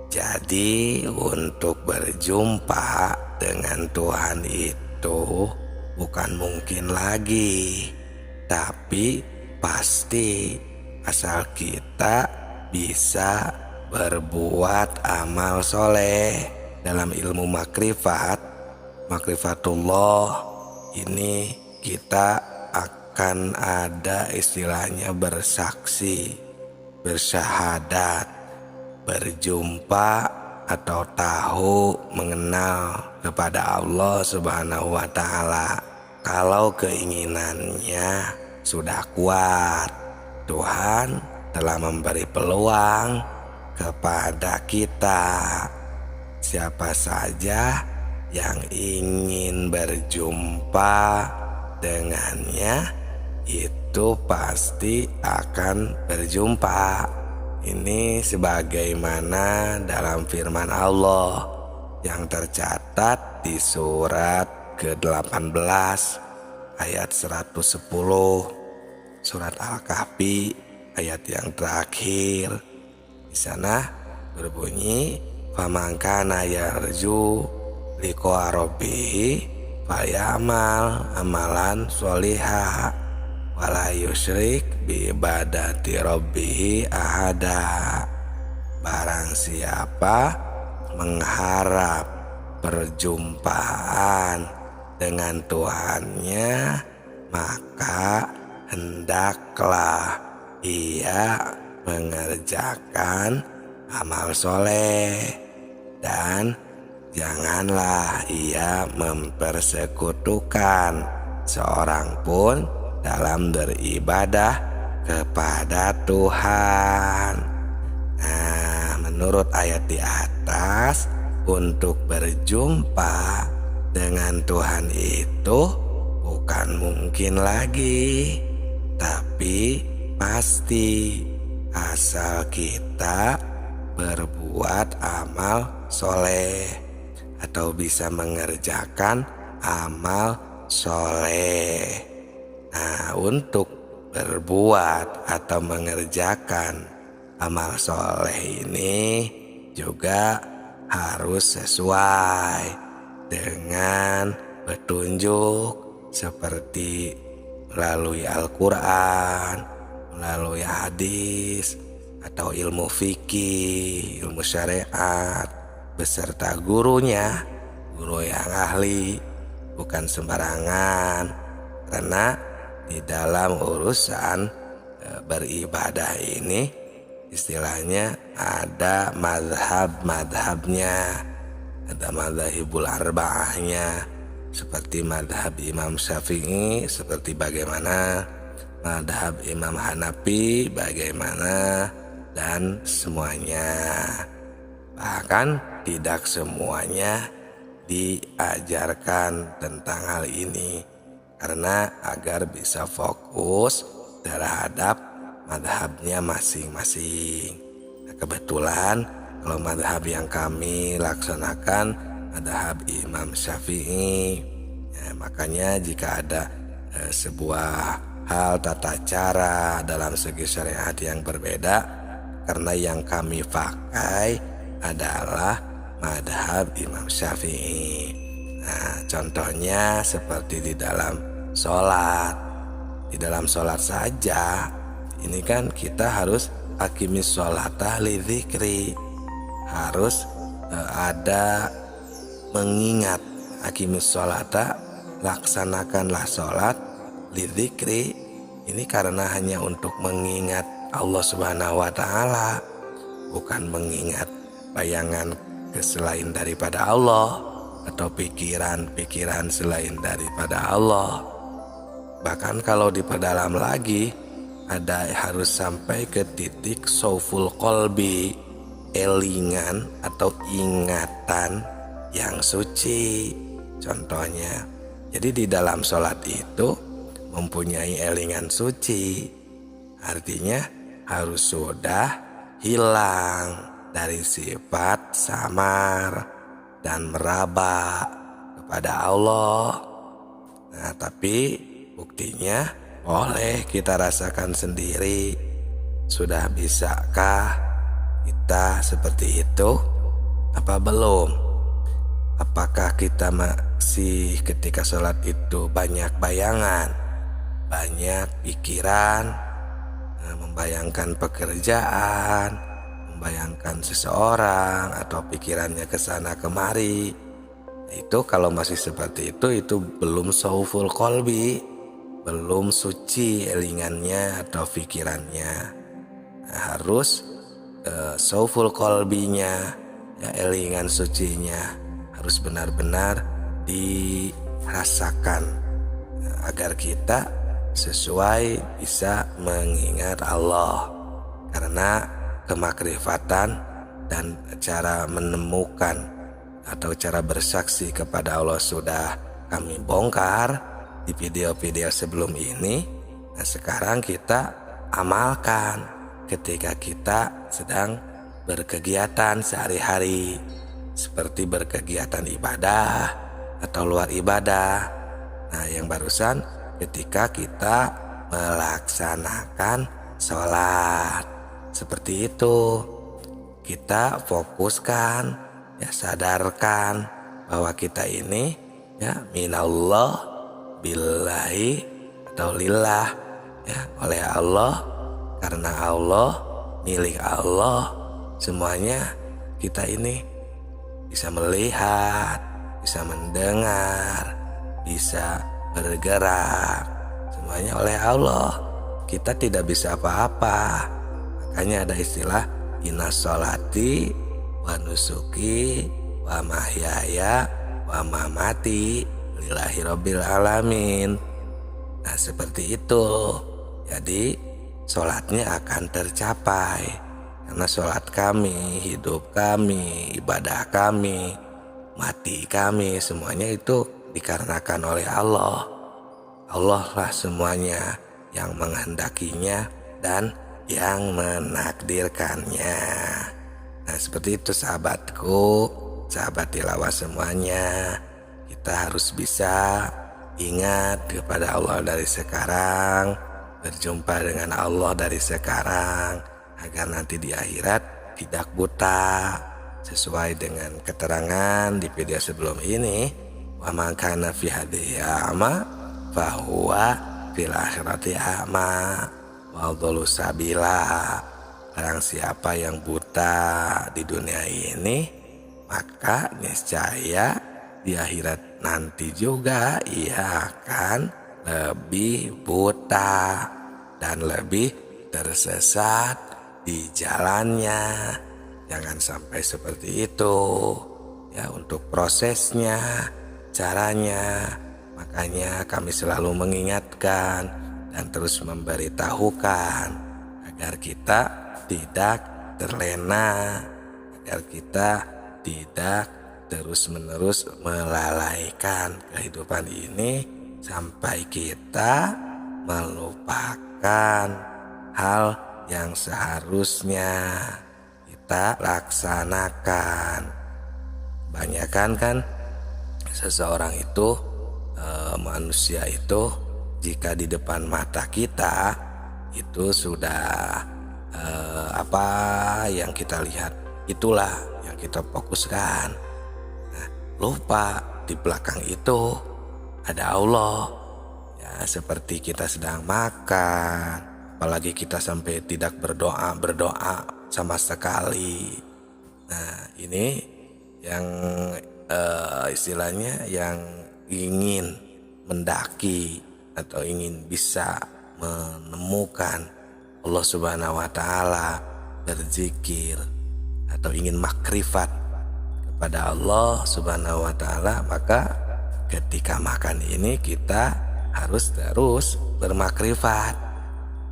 Jadi untuk berjumpa dengan Tuhan itu bukan mungkin lagi, tapi pasti asal kita bisa berbuat amal soleh. Dalam ilmu makrifatullah ini kita akan ada istilahnya bersaksi, bersyahadat, berjumpa atau tahu mengenal kepada Allah Subhanahu wa Ta'ala. Kalau keinginannya sudah kuat, Tuhan telah memberi peluang kepada kita. Siapa saja yang ingin berjumpa dengannya itu pasti akan berjumpa. Ini sebagaimana dalam firman Allah yang tercatat di surat ke-18 ayat 110, surat Al-Kahfi ayat yang terakhir. Di sana berbunyi, "Faman kana yarju liqa rabbih falyamal amalan sholihah wala yusyrik bi ibadati rabbih ahada." Barang siapa mengharap perjumpaan dengan Tuhannya, maka hendaklah ia mengerjakan amal soleh dan janganlah ia mempersekutukan seorang pun dalam beribadah kepada Tuhan. Nah, menurut ayat di atas, untuk berjumpa dengan Tuhan itu bukan mungkin lagi, tapi pasti asal kita berbuat amal soleh atau bisa mengerjakan amal soleh. Nah, untuk berbuat atau mengerjakan amal soleh ini juga harus sesuai dengan petunjuk seperti melalui Al-Quran, melalui hadis, atau ilmu fikih, ilmu syariat, beserta gurunya, guru yang ahli, bukan sembarangan. Karena di dalam urusan beribadah ini istilahnya ada madhab-madhabnya, ada madhabul arba'ahnya, seperti madhab Imam Syafi'i, seperti bagaimana madhab Imam Hanafi, bagaimana, dan semuanya. Bahkan tidak semuanya diajarkan tentang hal ini, karena agar bisa fokus terhadap madhabnya masing-masing. Nah, kebetulan kalau madhab yang kami laksanakan madhab Imam Syafi'i, ya, makanya jika ada sebuah hal tata cara dalam segi syariat yang berbeda, karena yang kami pakai adalah madhab Imam Syafi'i. Nah, contohnya seperti di dalam sholat. Di dalam sholat saja, ini kan kita harus aqimis sholata lidzikri, harus ada mengingat. Aqimis sholata, laksanakanlah sholat lidzikri, ini karena hanya untuk mengingat Allah Subhanahu wa Ta'ala, bukan mengingat bayangan selain daripada Allah atau pikiran-pikiran selain daripada Allah. Bahkan kalau diperdalam lagi, ada harus sampai ke titik sauful qalbi, elingan atau ingatan yang suci. Contohnya, jadi di dalam sholat itu mempunyai elingan suci, artinya harus sudah hilang dari sifat samar dan meraba kepada Allah. Nah, tapi buktinya boleh kita rasakan sendiri. Sudah bisakah kita seperti itu? apa belum? Apakah kita masih ketika sholat itu banyak bayangan, banyak pikiran, membayangkan pekerjaan, membayangkan seseorang, atau pikirannya ke sana kemari? Itu kalau masih seperti itu belum sauful kolbi, belum suci elingannya atau pikirannya. Nah, harus sauful kolbinya, ya, elingan sucinya harus benar-benar dirasakan, agar kita sesuai bisa mengingat Allah. Karena kemakrifatan dan cara menemukan atau cara bersaksi kepada Allah sudah kami bongkar di video-video sebelum ini. Nah, sekarang kita amalkan ketika kita sedang berkegiatan sehari-hari, seperti berkegiatan ibadah atau luar ibadah. Nah, yang barusan ketika kita melaksanakan sholat, seperti itu kita fokuskan, ya, sadarkan bahwa kita ini, ya, minallah, billahi atau lillah, ya, oleh Allah, karena Allah, milik Allah. Semuanya kita ini bisa melihat, bisa mendengar, bisa bergerak, semuanya oleh Allah. Kita tidak bisa apa-apa. Makanya ada istilah inna sholati wa nusuki wa mahyaya wa mamati lillahi rabbil alamin. Nah, seperti itu. Jadi sholatnya akan tercapai, karena sholat kami, hidup kami, ibadah kami, mati kami, semuanya itu dikarenakan oleh Allah. Allah lah semuanya yang menghendakinya dan yang menakdirkannya. Nah, seperti itu sahabatku, sahabat tilawah semuanya. Kita harus bisa ingat kepada Allah dari sekarang, berjumpa dengan Allah dari sekarang, agar nanti di akhirat tidak buta. Sesuai dengan keterangan di video sebelum ini, wa man kana fi hadhihi a'ma fa huwa fil akhirati a'ma wa adallu sabila. Barang siapa yang buta di dunia ini, maka niscaya di akhirat nanti juga ia akan lebih buta dan lebih tersesat di jalannya. Jangan sampai seperti itu, ya, untuk prosesnya, caranya. Makanya kami selalu mengingatkan dan terus memberitahukan agar kita tidak terlena, agar kita tidak terus-menerus melalaikan kehidupan ini sampai kita melupakan hal yang seharusnya kita laksanakan. Banyakan kan seseorang itu, manusia itu, jika di depan mata kita itu sudah apa yang kita lihat, itulah yang kita fokuskan. Nah, lupa di belakang itu ada Allah. Ya, seperti kita sedang makan, apalagi kita sampai tidak berdoa sama sekali. Nah, ini yang istilahnya yang ingin mendaki atau ingin bisa menemukan Allah Subhanahu wa Ta'ala, berzikir atau ingin makrifat kepada Allah Subhanahu wa Ta'ala, maka ketika makan ini kita harus terus bermakrifat,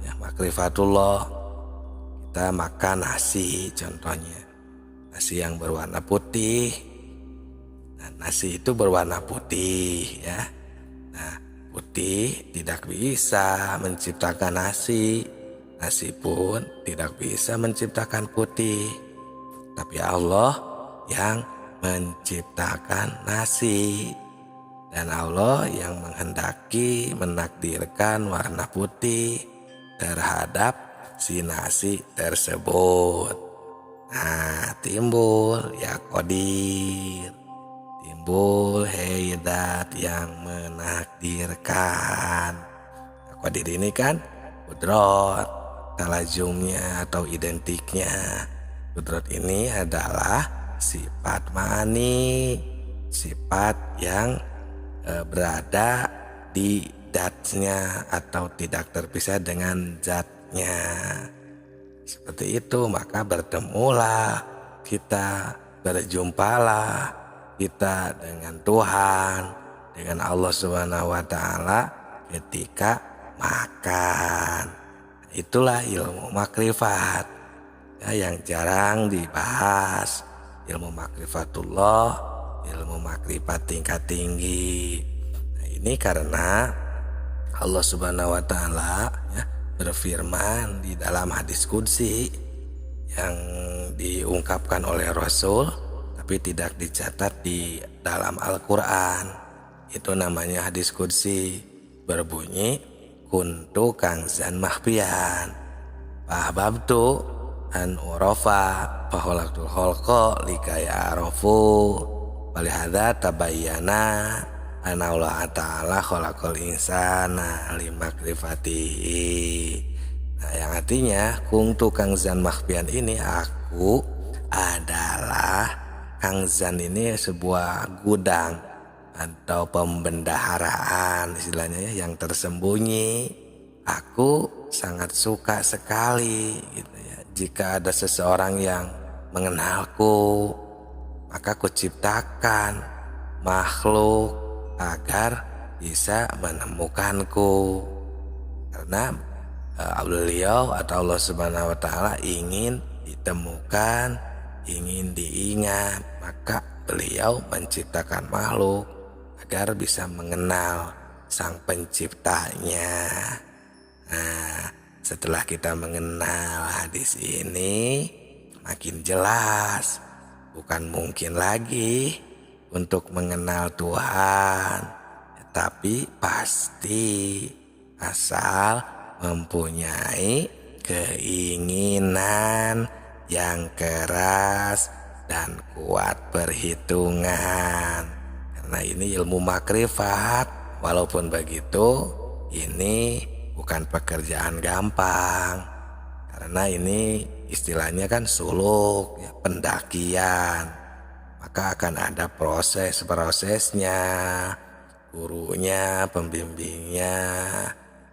ya, makrifatullah. Kita makan nasi, contohnya nasi yang berwarna putih. Nah, nasi itu berwarna putih, ya. Nah, putih tidak bisa menciptakan nasi, nasi pun tidak bisa menciptakan putih, tapi Allah yang menciptakan nasi. Dan Allah yang menghendaki, menakdirkan warna putih terhadap si nasi tersebut. Nah, timbul ya Qadir, timbul Heidat yang menakdirkan. Nah, Qadir ini kan kudrot, talajumnya atau identiknya. Kudrot ini adalah sifat ma'ani, sifat yang berada di zatnya atau tidak terpisah dengan zatnya. Seperti itu, maka bertemulah kita, berjumpalah kita dengan Tuhan, dengan Allah Subhanahu wa taala ketika makan. Itulah ilmu makrifat ya, yang jarang dibahas. Ilmu makrifatullah, ilmu makrifat tingkat tinggi. Nah, ini karena Allah Subhanahu wa taala ya, berfirman di dalam hadis qudsi yang diungkapkan oleh Rasul tapi tidak dicatat di dalam Al-Qur'an. Itu namanya hadis qudsi, berbunyi kuntu kangzan mahfian ahbabtu an urafa faholaktul kholqa likaya arafu walihada tabayyana anna Allah ta'ala khalaqal insana limakrifatihi. Nah, yang artinya kuntu kangzan mahfian ini, aku adalah kangzan ini sebuah gudang atau pembendaharaan istilahnya ya, yang tersembunyi. Aku sangat suka sekali gitu ya, jika ada seseorang yang mengenalku, maka kuciptakan makhluk agar bisa menemukanku. Karena beliau atau Allah Subhanahu wa taala ingin ditemukan, ingin diingat, maka beliau menciptakan makhluk agar bisa mengenal sang penciptanya. Nah, setelah kita mengenal hadis ini, makin jelas, bukan mungkin lagi untuk mengenal Tuhan, tapi pasti asal mempunyai keinginan yang keras dan kuat perhitungan. Karena ini ilmu makrifat, walaupun begitu ini bukan pekerjaan gampang. Karena ini istilahnya kan suluk ya, pendakian. Maka akan ada prosesnya, gurunya, pembimbingnya,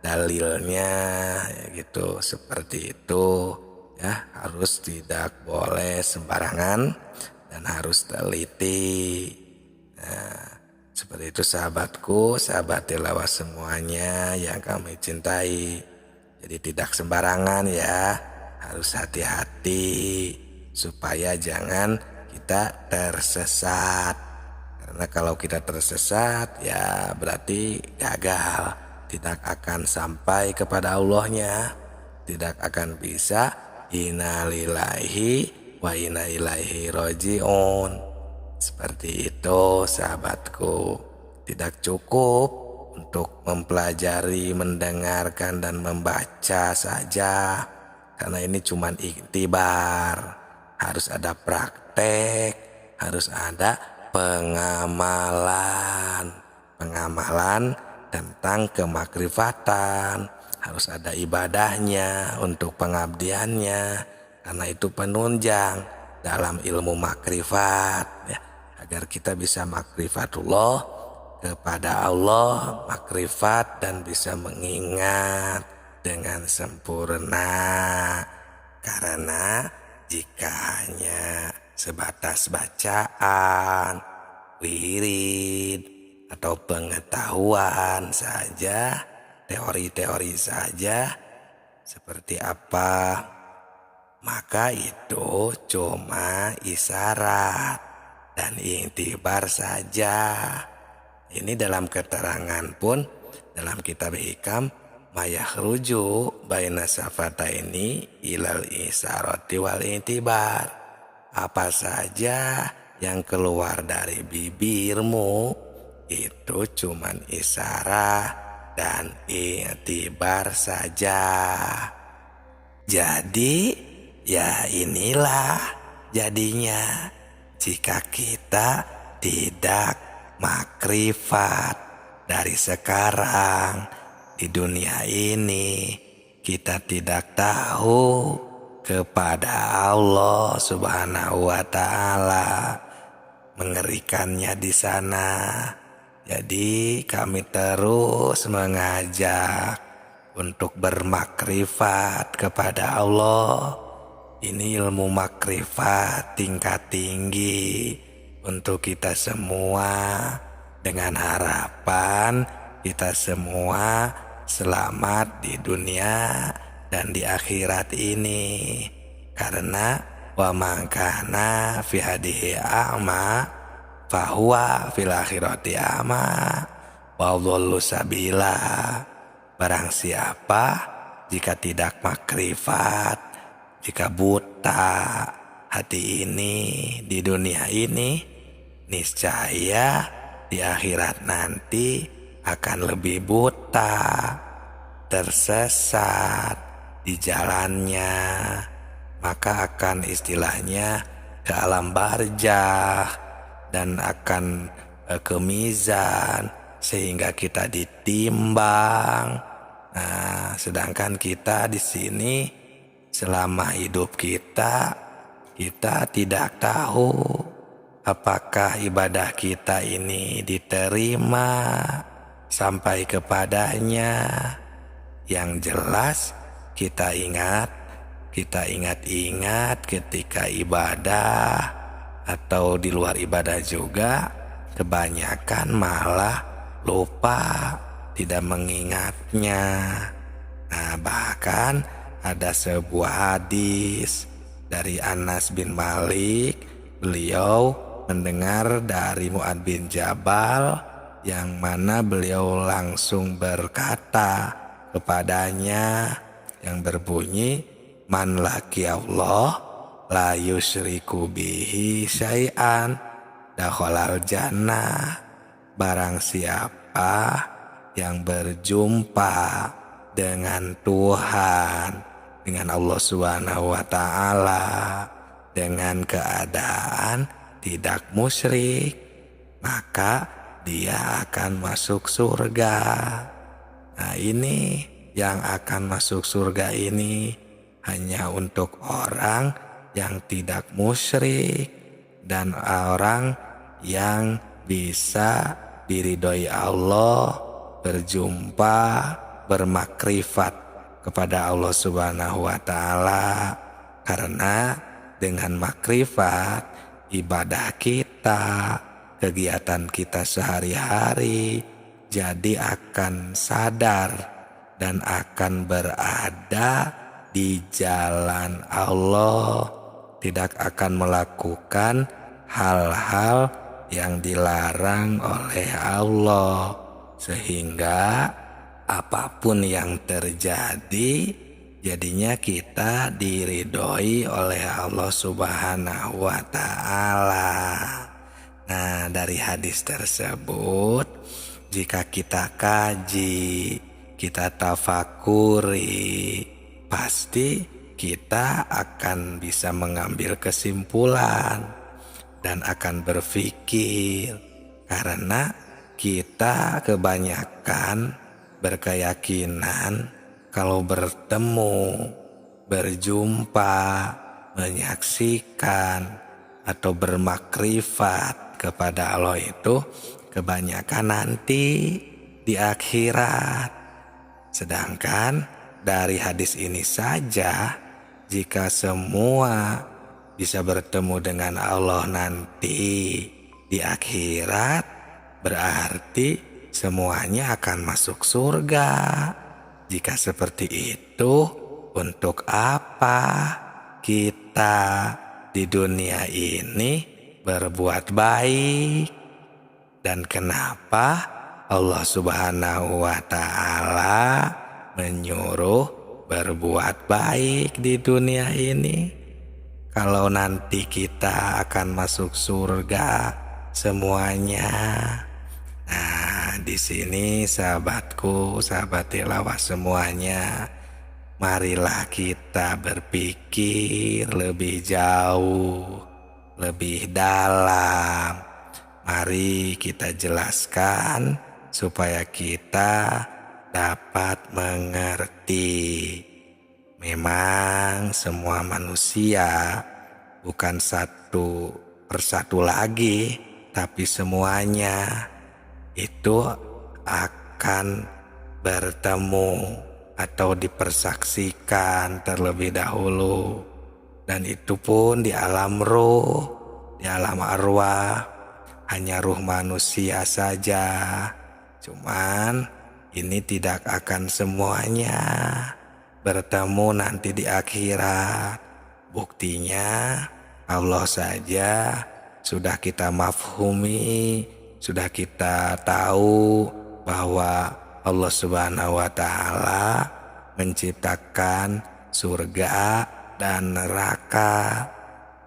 dalilnya ya gitu, seperti itu ya. Harus tidak boleh sembarangan dan harus teliti. Nah, seperti itu sahabatku, sahabat tilawah semuanya yang kami cintai. Jadi tidak sembarangan ya, harus hati-hati supaya jangan kita tersesat. Karena kalau kita tersesat ya berarti gagal, tidak akan sampai kepada Allahnya, tidak akan bisa innalillahi wa inna ilaihi rajiun. Seperti itu sahabatku. Tidak cukup untuk mempelajari, mendengarkan dan membaca saja, karena ini cuma iktibar. Harus ada praktek, harus ada pengamalan tentang kemakrifatan. Harus ada ibadahnya untuk pengabdiannya, karena itu penunjang dalam ilmu makrifat ya, agar kita bisa makrifatullah kepada Allah, makrifat dan bisa mengingat dengan sempurna. Karena jika hanya sebatas bacaan, wirid atau pengetahuan saja, teori-teori saja, seperti apa, maka itu cuma isyarat dan iktibar saja. Ini dalam keterangan pun dalam kitab Hikam, mayakhruju baina safataini ilal isyarati wal iktibar. Apa saja yang keluar dari bibirmu itu cuma isyarat dan iktibar saja. Jadi ya inilah jadinya jika kita tidak makrifat dari sekarang di dunia ini, kita tidak tahu kepada Allah Subhanahu wa Ta'ala. Mengerikannya di sana. Jadi kami terus mengajak untuk bermakrifat kepada Allah. Ini ilmu makrifat tingkat tinggi untuk kita semua, dengan harapan kita semua selamat di dunia dan di akhirat ini. Karena wa man kana fi hadhihi a'ma fahuwa fil akhirati a'ma wa dhallu sabila. Barang siapa jika tidak makrifat, jika buta hati ini di dunia ini, niscaya di akhirat nanti akan lebih buta, tersesat di jalannya, maka akan istilahnya ke alam barzakh dan akan ke mizan, sehingga kita ditimbang. Nah, sedangkan kita di sini selama hidup kita tidak tahu apakah ibadah kita ini diterima sampai kepadanya. Yang jelas kita ingat ketika ibadah atau di luar ibadah juga, kebanyakan malah lupa, tidak mengingatnya. Nah, bahkan ada sebuah hadis dari Anas bin Malik. Beliau mendengar dari Mu'adz bin Jabal, yang mana beliau langsung berkata kepadanya yang berbunyi, man laki Allah la yusyriku bihi syai'an dakhalal jannah. Barang siapa yang berjumpa dengan Tuhan, dengan Allah Subhanahu wa Ta'ala, dengan keadaan tidak musyrik, maka dia akan masuk surga. Nah, ini yang akan masuk surga ini hanya untuk orang yang tidak musyrik dan orang yang bisa diridhoi Allah, berjumpa, bermakrifat kepada Allah Subhanahu wa Ta'ala. Karena dengan makrifat, ibadah kita, kegiatan kita sehari-hari jadi akan sadar dan akan berada di jalan Allah, tidak akan melakukan hal-hal yang dilarang oleh Allah, sehingga apapun yang terjadi jadinya kita diridhoi oleh Allah Subhanahu wa Ta'ala. Nah, dari hadis tersebut, jika kita kaji, kita tafakuri, pasti kita akan bisa mengambil kesimpulan dan akan berpikir. Karena kita kebanyakan berkeyakinan kalau bertemu, berjumpa, menyaksikan, atau bermakrifat kepada Allah itu kebanyakan nanti di akhirat. Sedangkan dari hadis ini saja, jika semua bisa bertemu dengan Allah nanti di akhirat, berarti semuanya akan masuk surga. Jika seperti itu, untuk apa kita di dunia ini berbuat baik? Dan kenapa Allah Subhanahu wa Ta'ala menyuruh berbuat baik di dunia ini? Kalau nanti kita akan masuk surga semuanya. Nah, di sini sahabatku, sahabat tilawah semuanya, marilah kita berpikir lebih jauh. lebih dalam. Mari kita jelaskan supaya kita dapat mengerti. Memang semua manusia bukan satu persatu lagi, tapi semuanya itu akan bertemu atau dipersaksikan terlebih dahulu. Dan itu pun di alam ruh, di alam arwah, hanya ruh manusia saja. Cuman ini tidak akan semuanya bertemu nanti di akhirat. Buktinya Allah saja sudah kita mafhumi, sudah kita tahu bahwa Allah Subhanahu wa Ta'ala menciptakan surga dan neraka.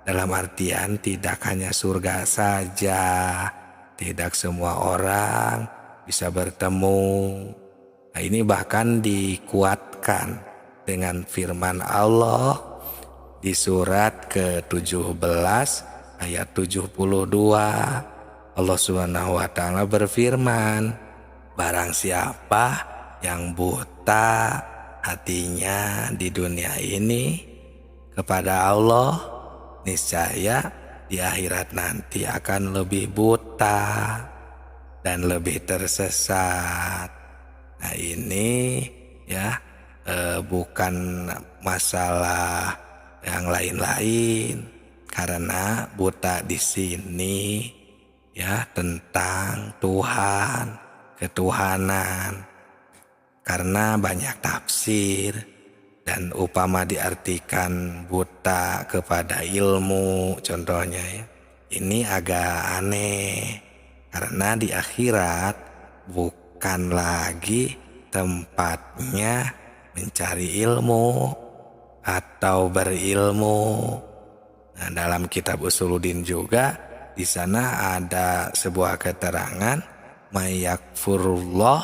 Dalam artian tidak hanya surga saja, tidak semua orang bisa bertemu. Nah, ini bahkan dikuatkan dengan firman Allah di surat ke-17 ayat 72. Allah Subhanahu wa Ta'ala berfirman, barang siapa yang buta hatinya di dunia ini kepada Allah, niscaya di akhirat nanti akan lebih buta dan lebih tersesat. Nah ini ya bukan masalah yang lain-lain, karena buta di sini ya tentang Tuhan, ketuhanan. Karena banyak tafsir dan upama diartikan buta kepada ilmu contohnya ya, ini agak aneh karena di akhirat bukan lagi tempatnya mencari ilmu atau berilmu. Nah, dalam kitab Usuluddin juga di sana ada sebuah keterangan, mayakfurullah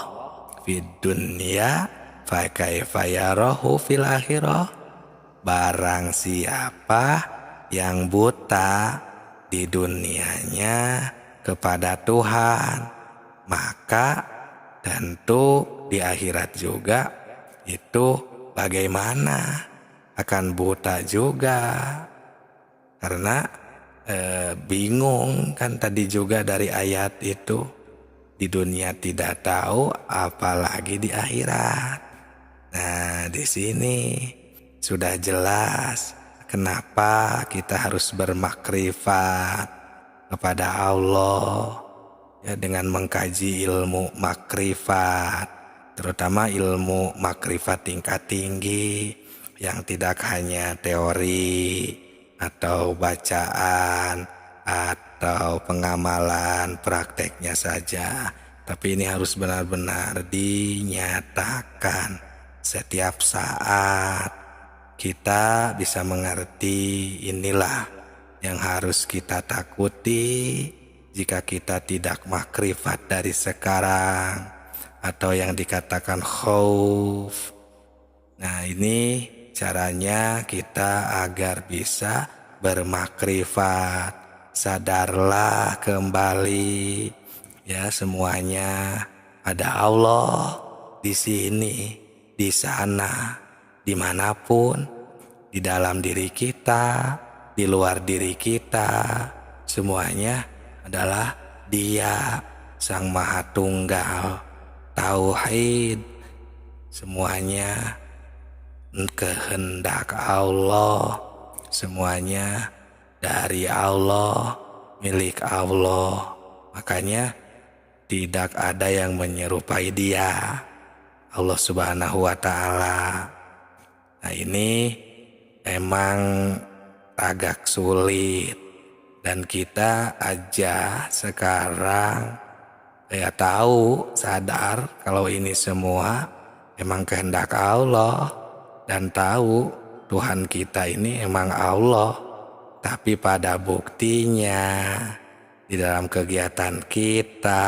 fid dunya fa kaifa yarahu fil akhirah. Barang siapa yang buta di dunianya kepada Tuhan, maka tentu di akhirat juga itu bagaimana, akan buta juga. Karena bingung kan tadi juga dari ayat itu, di dunia tidak tahu apalagi di akhirat. Nah, di sini sudah jelas kenapa kita harus bermakrifat kepada Allah ya, dengan mengkaji ilmu makrifat, terutama ilmu makrifat tingkat tinggi yang tidak hanya teori atau bacaan atau pengamalan prakteknya saja, tapi ini harus benar-benar dinyatakan setiap saat. Kita bisa mengerti, inilah yang harus kita takuti jika kita tidak makrifat dari sekarang, atau yang dikatakan khauf. Nah, ini caranya kita agar bisa bermakrifat. Sadarlah kembali ya, semuanya ada Allah di sini, di sana, dimanapun, di dalam diri kita, di luar diri kita, semuanya adalah Dia, Sang Maha Tunggal. Tauhid, semuanya kehendak Allah, semuanya dari Allah, milik Allah. Makanya tidak ada yang menyerupai Dia, Allah Subhanahu wa Ta'ala. Nah, ini emang agak sulit, dan kita aja sekarang ya tahu, sadar kalau ini semua emang kehendak Allah, dan tahu Tuhan kita ini emang Allah. Tapi pada buktinya di dalam kegiatan kita,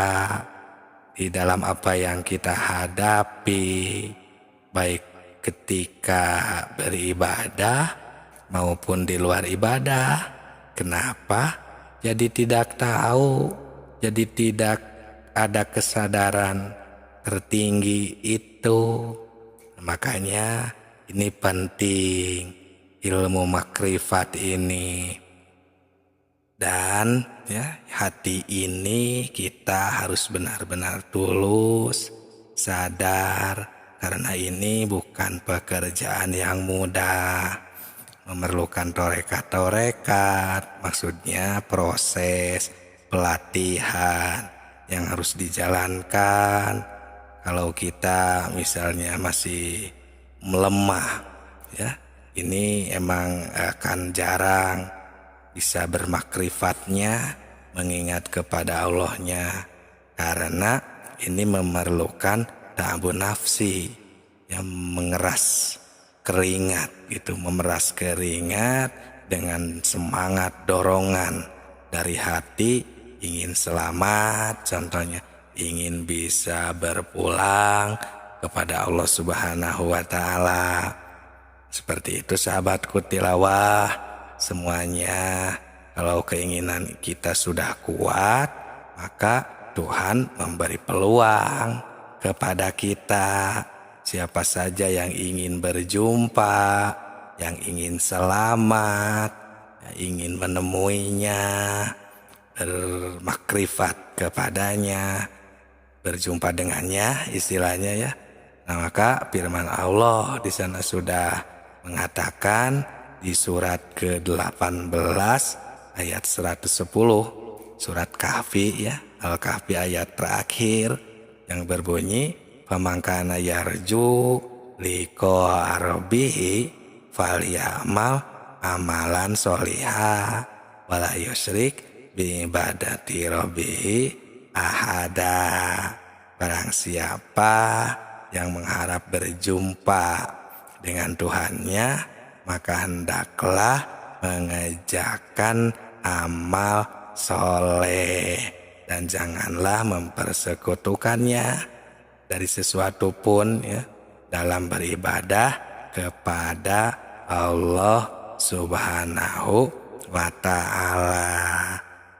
di dalam apa yang kita hadapi, baik ketika beribadah maupun di luar ibadah, Kenapa? Jadi tidak tahu, jadi tidak ada kesadaran tertinggi itu. Makanya ini penting, ilmu makrifat ini. Dan ya, hati ini kita harus benar-benar tulus, sadar, karena ini bukan pekerjaan yang mudah, memerlukan torekat-torekat, maksudnya proses pelatihan yang harus dijalankan. Kalau kita misalnya masih melemah, ya, ini emang akan jarang bisa bermakrifatnya, mengingat kepada Allahnya, karena ini memerlukan ta'abun nafsi, yang mengeras keringat gitu, memeras keringat dengan semangat dorongan dari hati, ingin selamat, contohnya ingin bisa berpulang kepada Allah Subhanahu wa Ta'ala. Seperti itu sahabatku tilawah. Semuanya, kalau keinginan kita sudah kuat, maka Tuhan memberi peluang kepada kita. Siapa saja yang ingin berjumpa, yang ingin selamat, yang ingin menemuinya, bermakrifat kepadanya, berjumpa dengannya, istilahnya ya. Nah, maka firman Allah di sana sudah mengatakan di surat ke-18 ayat 110, surat Kahfi ya, Al-Kahfi ayat terakhir yang berbunyi, "Famangkana yarju liqa rabbih falyamal amalan sholiha wala yusyrik bi ibadati rabbih ahada." Barang siapa yang mengharap berjumpa dengan Tuhannya, maka hendaklah mengerjakan amal soleh dan janganlah mempersekutukannya dari sesuatu pun ya, dalam beribadah kepada Allah Subhanahu wa Ta'ala.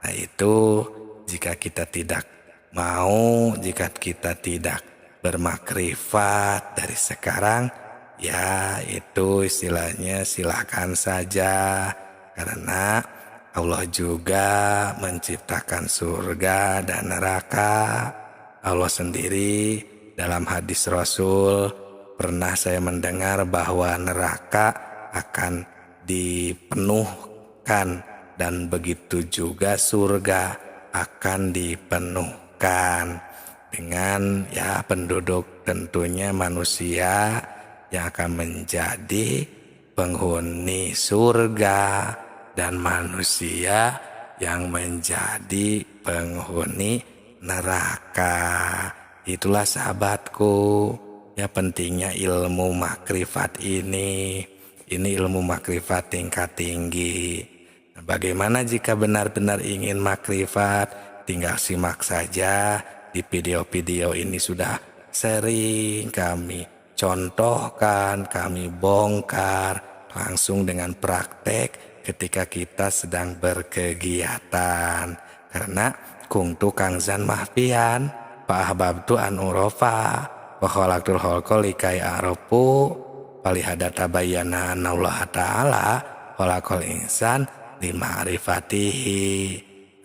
Nah, itu jika kita tidak mau, jika kita tidak bermakrifat dari sekarang, ya itu istilahnya silakan saja, karena Allah juga menciptakan surga dan neraka. Allah sendiri dalam hadis Rasul, pernah saya mendengar bahwa neraka akan dipenuhkan dan begitu juga surga akan dipenuhkan dengan ya penduduk tentunya manusia yang akan menjadi penghuni surga dan manusia yang menjadi penghuni neraka. Itulah sahabatku, ya pentingnya ilmu makrifat ini. Ini ilmu makrifat tingkat tinggi. Nah, bagaimana jika benar-benar ingin makrifat? Tinggal simak saja di video-video ini, sudah sering kami contohkan, kami bongkar langsung dengan praktek ketika kita sedang berkegiatan. Karena kungtu kangzan mahfian fa'ahbabtu an urofa wa khalaqtul khalqa likai arofu falihada tabayyana annallaha ta'ala khalaqal insan lima'rifatihi.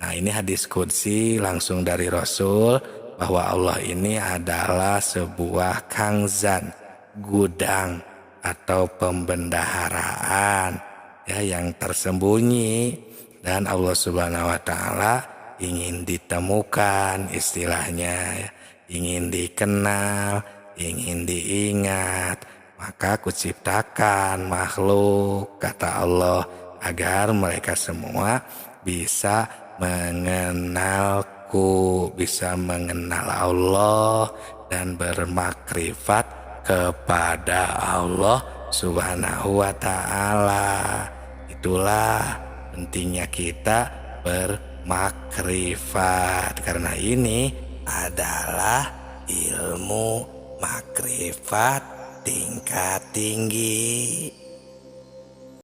Nah, ini hadis qudsi langsung dari Rasul, bahwa Allah ini adalah sebuah kangzan, gudang atau pembendaharaan ya, yang tersembunyi, dan Allah Subhanahu wa Ta'ala ingin ditemukan, istilahnya ya, ingin dikenal, ingin diingat. Maka kuciptakan makhluk, kata Allah, agar mereka semua bisa mengenalku, bisa mengenal Allah dan bermakrifat kepada Allah Subhanahu wa Ta'ala. Itulah pentingnya kita bermakrifat, karena ini adalah ilmu makrifat tingkat tinggi.